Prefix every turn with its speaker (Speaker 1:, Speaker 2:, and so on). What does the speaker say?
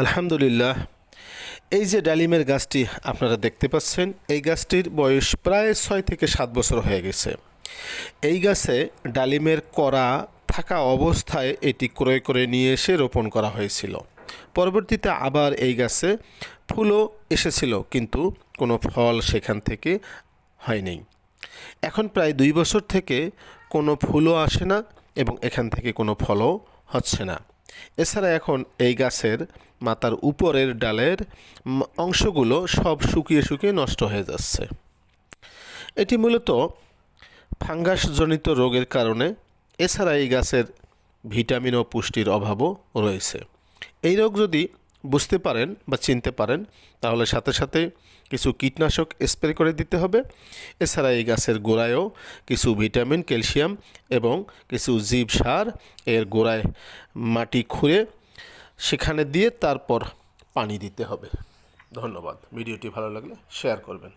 Speaker 1: আলহামদুলিল্লাহ। এই যে ডালিমের গাছটি আপনারা দেখতে পাচ্ছেন, এই গাছটির বয়স প্রায় 6 থেকে 7 বছর হয়ে গেছে। এই গাছে ডালিমের কড়া থাকা অবস্থায় এটি ক্রয় করে নিয়ে এসে রোপণ করা হয়েছিল। পরবর্তীতে আবার এই গাছে ফুলও এসেছিল, কিন্তু কোনো ফল সেখান থেকে হয়নি। এখন প্রায় 2 বছর থেকে কোনো ফুলও আসে না এবং এখান থেকে কোনো ফলও হচ্ছে না। এছাড়া এখন এই গাছের মাথার উপরের ডালের অংশগুলো সব শুকিয়ে শুকিয়ে নষ্ট হয়ে যাচ্ছে। এটি মূলত ফাঙ্গাসজনিত রোগের কারণে। এছাড়া এই গাছের ভিটামিন ও পুষ্টির অভাবও রয়েছে। এই রোগ যদি বুঝতে পারেন বা চিনতে পারেন, তাহলে সাথে সাথে কিছু কীটনাশক স্প্রে করে দিতে হবে। এছাড়া এই গাছের গোড়ায়ও কিছু ভিটামিন, ক্যালসিয়াম এবং কিছু জীব সার এর গোড়ায় মাটি খুঁড়ে সেখানে দিয়ে তারপর পানি দিতে হবে। ধন্যবাদ। ভিডিওটি ভালো লাগলে শেয়ার করবেন।